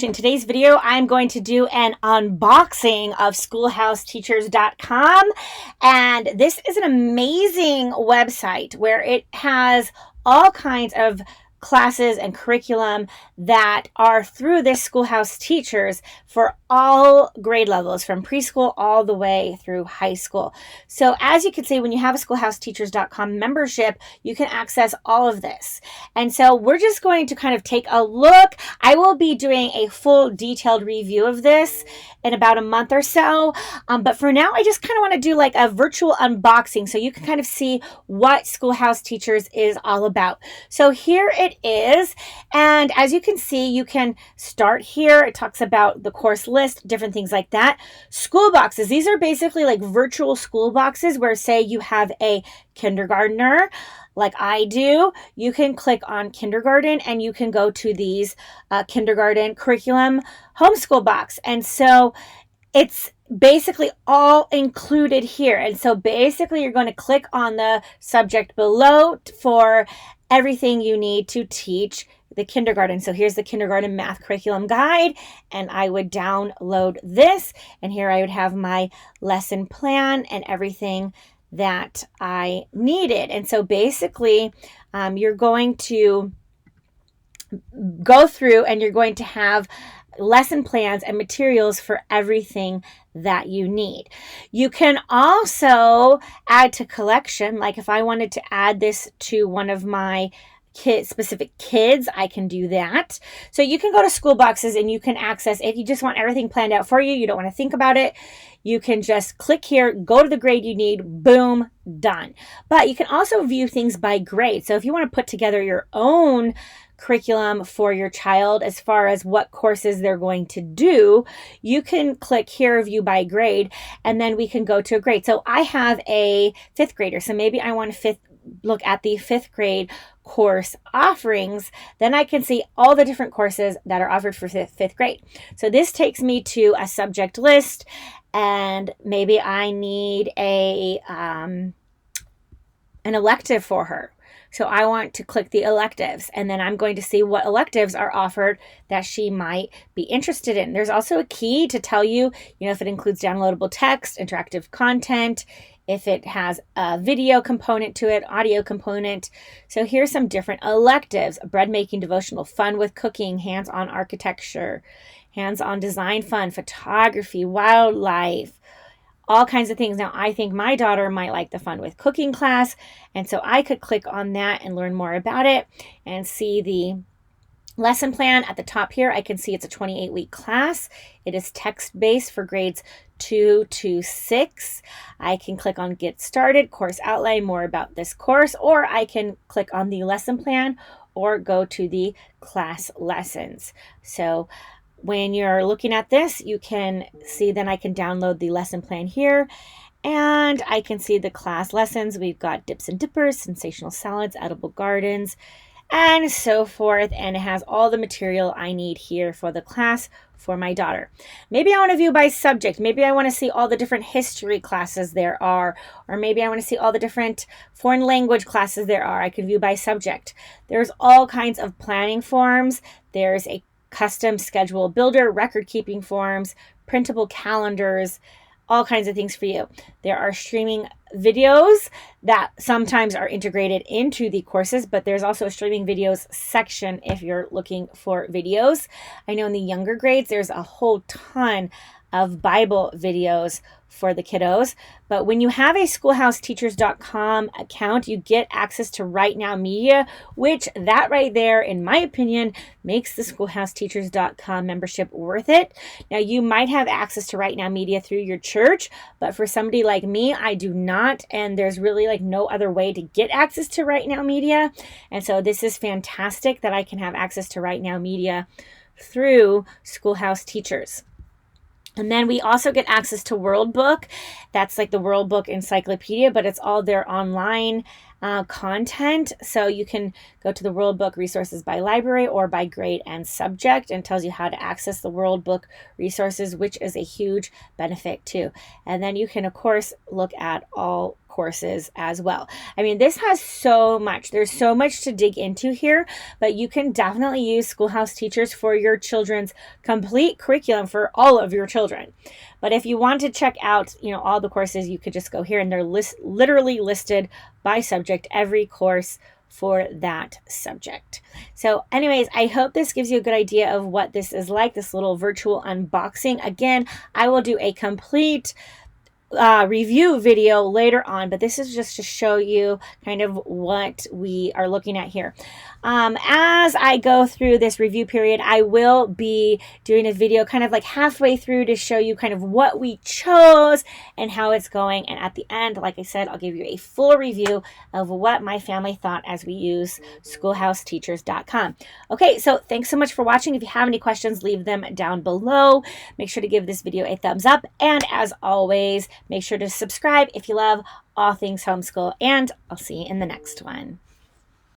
gosh, in today's video, I'm going to do an unboxing of schoolhouseteachers.com. And this is an amazing website where it has all kinds of classes and curriculum that are through this Schoolhouse Teachers for all grade levels, from preschool all the way through high school. So as you can see, when you have a schoolhouseteachers.com membership, you can access all of this. And so we're just going to kind of take a look. I will be doing a full detailed review of this in about a month or so. But for now, I just kind of want to do like a virtual unboxing so you can kind of see what Schoolhouse Teachers is all about. So here it is. And as you can see, you can start here. It talks about the course list, different things like that. School boxes. These are basically like virtual school boxes where, say, you have a kindergartner like I do. You can click on kindergarten and you can go to these kindergarten curriculum homeschool box. And so it's basically all included here. And so basically you're going to click on the subject below for everything you need to teach the kindergarten. So here's the kindergarten math curriculum guide, and I would download this, and here I would have my lesson plan and everything that I needed. And so basically you're going to go through and you're going to have lesson plans and materials for everything that you need. You can also add to collection. Like if I wanted to add this to one of my specific kids, I can do that. So you can go to school boxes and you can access, if you just want everything planned out for you, you don't want to think about it, you can just click here, go to the grade you need, boom, done. But you can also view things by grade. So if you want to put together your own curriculum for your child as far as what courses they're going to do, you can click here, view by grade, and then we can go to a grade. So I have a 5th grader, so maybe I want to look at the 5th grade course offerings. Then I can see all the different courses that are offered for 5th grade. So this takes me to a subject list, and maybe I need an elective for her. So I want to click the electives, and then I'm going to see what electives are offered that she might be interested in. There's also a key to tell you, if it includes downloadable text, interactive content, if it has a video component to it, audio component. So here's some different electives: bread making, devotional, fun with cooking, hands-on architecture, hands-on design fun, photography, wildlife, all kinds of things. Now, I think my daughter might like the fun with cooking class, and so I could click on that and learn more about it and see the lesson plan at the top here. I can see it's a 28-week class. It is text-based for grades 2 to 6. I can click on Get Started, Course Outline, more about this course, or I can click on the lesson plan or go to the class lessons. So when you're looking at this, you can see, then I can download the lesson plan here, and I can see the class lessons. We've got dips and dippers, sensational salads, edible gardens, and so forth. And it has all the material I need here for the class for my daughter. Maybe I want to view by subject. Maybe I want to see all the different history classes there are, or maybe I want to see all the different foreign language classes there are. I can view by subject. There's all kinds of planning forms. There's a custom schedule builder, record keeping forms, printable calendars, all kinds of things for you. There are streaming videos that sometimes are integrated into the courses, but there's also a streaming videos section if you're looking for videos. I know in the younger grades, there's a whole ton of Bible videos for the kiddos. But when you have a schoolhouseteachers.com account, you get access to Right Now Media, which that right there, in my opinion, makes the schoolhouseteachers.com membership worth it. Now, you might have access to Right Now Media through your church, but for somebody like me, I do not, and there's really like no other way to get access to Right Now Media. And so this is fantastic that I can have access to Right Now Media through Schoolhouse Teachers. And then we also get access to World Book. That's like the World Book encyclopedia, but it's all their online content. So you can go to the World Book resources by library or by grade and subject, and tells you how to access the World Book resources, which is a huge benefit too. And then you can, of course, look at all courses as well. I mean, this has so much. There's so much to dig into here, but you can definitely use Schoolhouse Teachers for your children's complete curriculum for all of your children. But if you want to check out, all the courses, you could just go here, and they're literally listed by subject, every course for that subject. So anyways, I hope this gives you a good idea of what this is like, this little virtual unboxing. Again, I will do a complete review video later on, but this is just to show you kind of what we are looking at here. As I go through this review period, I will be doing a video kind of like halfway through to show you kind of what we chose and how it's going. And at the end, like I said, I'll give you a full review of what my family thought as we use schoolhouseteachers.com. Okay, so thanks so much for watching. If you have any questions, leave them down below. Make sure to give this video a thumbs up. And as always, make sure to subscribe if you love all things homeschool. And I'll see you in the next one.